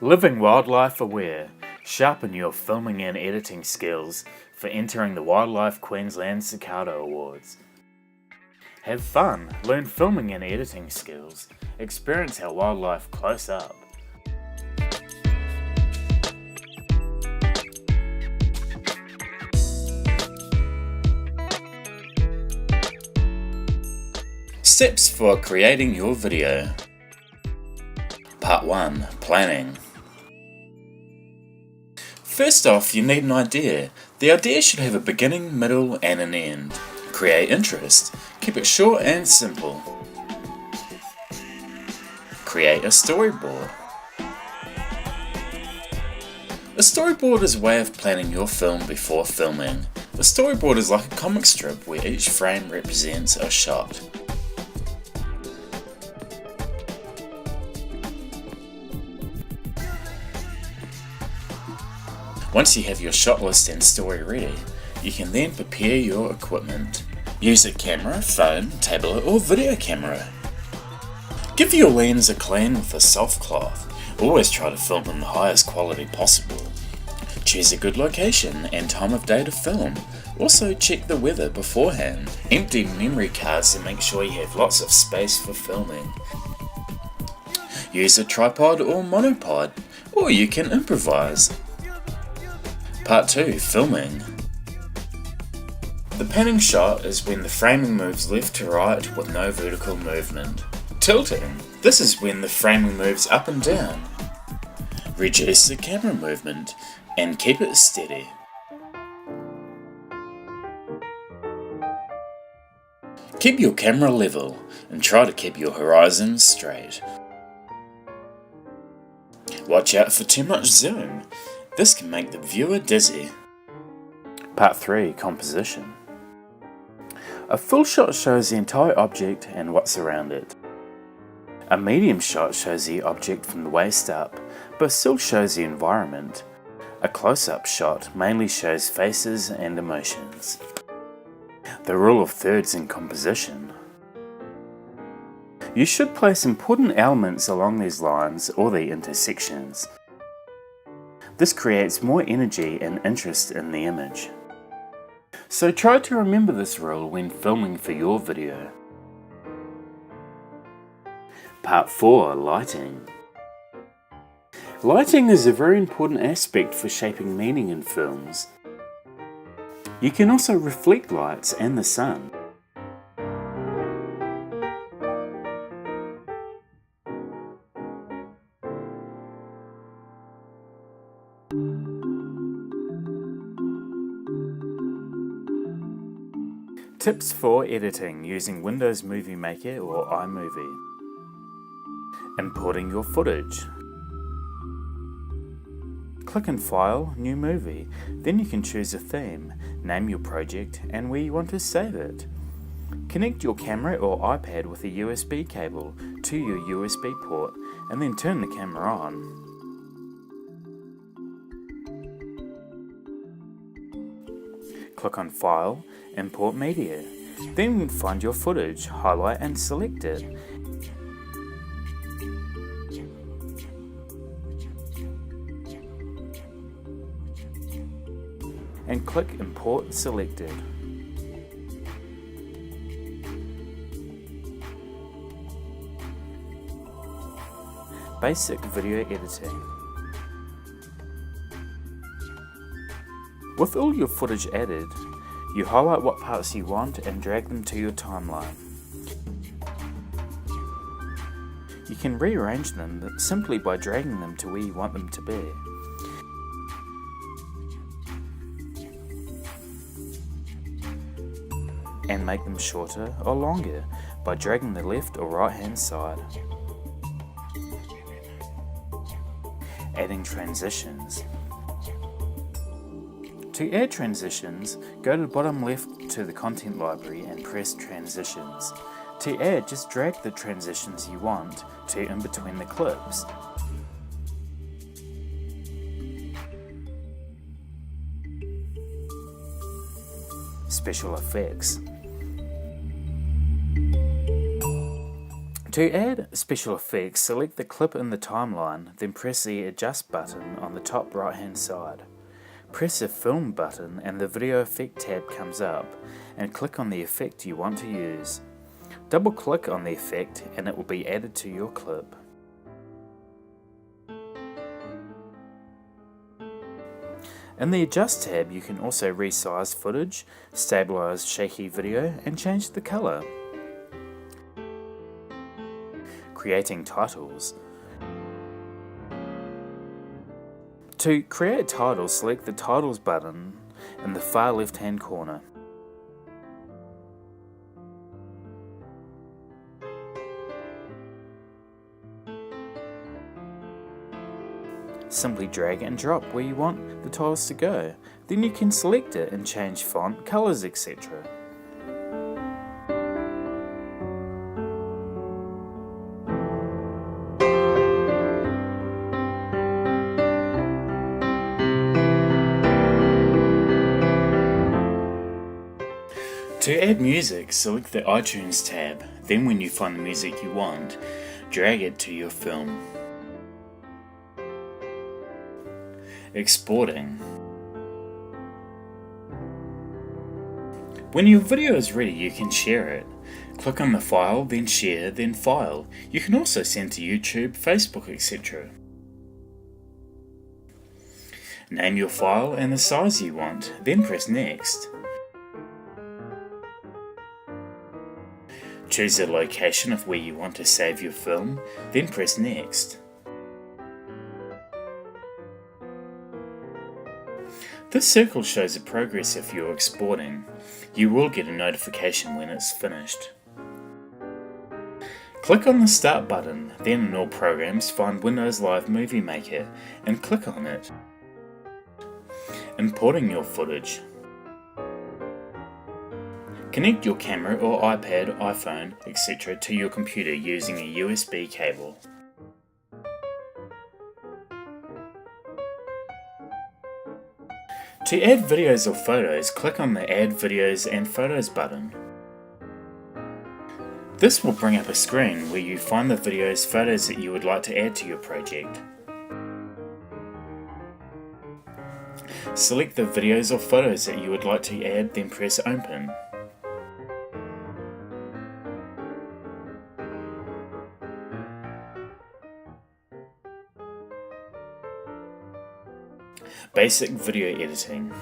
Living Wildlife Aware. Sharpen your filming and editing skills for entering the Wildlife Queensland Cicada Awards. Have fun, learn filming and editing skills, experience our wildlife close up. Steps for creating your video. Part 1. Planning. First off, you need an idea. The idea should have a beginning, middle, and an end. Create interest. Keep it short and simple. Create a storyboard. A storyboard is a way of planning your film before filming. The storyboard is like a comic strip where each frame represents a shot. Once you have your shot list and story ready, you can then prepare your equipment. Use a camera, phone, tablet or video camera. Give your lens a clean with a soft cloth. Always try to film in the highest quality possible. Choose a good location and time of day to film. Also check the weather beforehand. Empty memory cards to make sure you have lots of space for filming. Use a tripod or monopod, or you can improvise. Part 2. Filming. The panning shot is when the framing moves left to right with no vertical movement. Tilting. This is when the framing moves up and down. Reduce the camera movement and keep it steady. Keep your camera level and try to keep your horizon straight. Watch out for too much zoom. This can make the viewer dizzy. Part 3. Composition. A full shot shows the entire object and what's around it. A medium shot shows the object from the waist up, but still shows the environment. A close-up shot mainly shows faces and emotions. The rule of thirds in composition. You should place important elements along these lines or the intersections. This creates more energy and interest in the image. So try to remember this rule when filming for your video. Part 4. Lighting. Lighting is a very important aspect for shaping meaning in films. You can also reflect lights and the sun. Tips for editing using Windows Movie Maker or iMovie. Importing your footage. Click in File, New Movie. Then you can choose a theme, name your project and where you want to save it. Connect your camera or iPad with a USB cable to your USB port and then turn the camera on. Click on File, Import Media. Then find your footage, highlight and select it. And click Import Selected. Basic video editing. With all your footage added, you highlight what parts you want and drag them to your timeline. You can rearrange them simply by dragging them to where you want them to be. And make them shorter or longer by dragging the left or right hand side. Adding transitions. To add transitions, go to the bottom left to the content library and press Transitions. To add, just drag the transitions you want to in between the clips. Special effects. To add special effects, select the clip in the timeline, then press the Adjust button on the top right hand side. Press the Film button and the Video Effect tab comes up, and click on the effect you want to use. Double click on the effect and it will be added to your clip. In the Adjust tab you can also resize footage, stabilize shaky video and change the colour. Creating titles. To create titles, select the Titles button in the far left hand corner. Simply drag and drop where you want the titles to go. Then you can select it and change font, colours, etc. To add music, select the iTunes tab. Then when you find the music you want, drag it to your film. Exporting. When your video is ready, you can share it. Click on the file, then share, then file. You can also send to YouTube, Facebook, etc. Name your file and the size you want, then press Next. Choose the location of where you want to save your film, then press Next. This circle shows the progress of your exporting. You will get a notification when it's finished. Click on the Start button, then in All Programs find Windows Live Movie Maker and click on it. Importing your footage. Connect your camera or iPad, iPhone, etc. to your computer using a USB cable. To add videos or photos, click on the Add Videos and Photos button. This will bring up a screen where you find the videos, photos that you would like to add to your project. Select the videos or photos that you would like to add, then press Open. Basic video editing.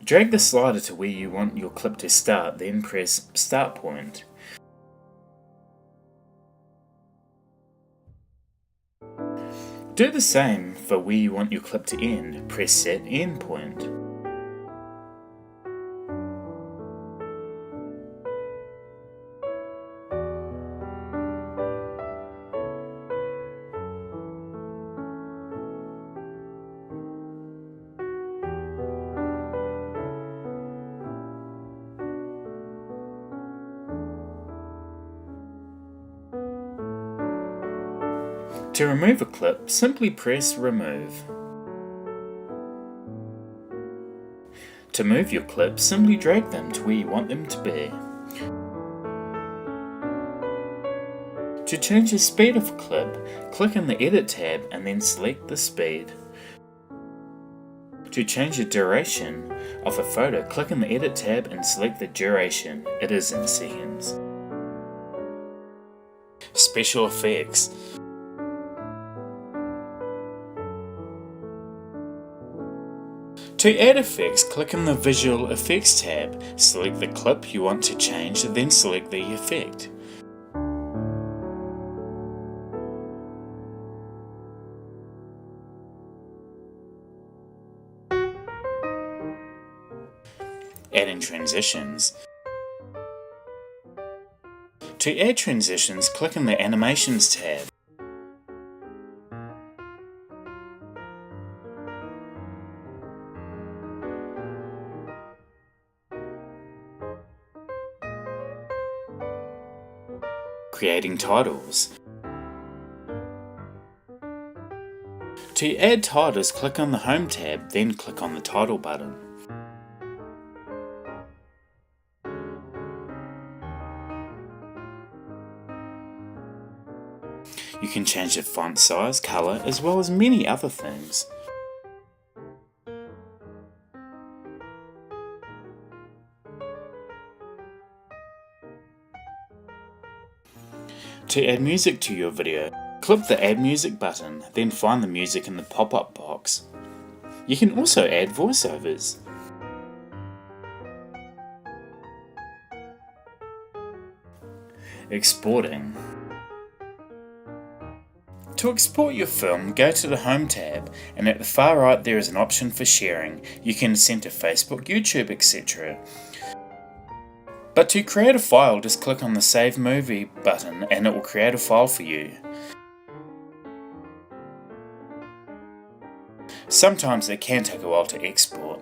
Drag the slider to where you want your clip to start, then press Start Point. Do the same for where you want your clip to end, press Set End Point. To remove a clip, simply press Remove. To move your clip, simply drag them to where you want them to be. To change the speed of a clip, click on the Edit tab and then select the speed. To change the duration of a photo, click on the Edit tab and select the duration. It is in seconds. Special effects. To add effects, click on the Visual Effects tab, select the clip you want to change, then select the effect. Adding transitions. To add transitions, click on the Animations tab. Creating titles. To add titles, click on the Home tab, then click on the Title button. You can change the font size, colour, as well as many other things. To add music to your video, click the Add Music button, then find the music in the pop-up box. You can also add voiceovers. Exporting. To export your film, go to the Home tab, and at the far right there is an option for sharing. You can send to Facebook, YouTube, etc. But to create a file, just click on the Save Movie button and it will create a file for you. Sometimes it can take a while to export.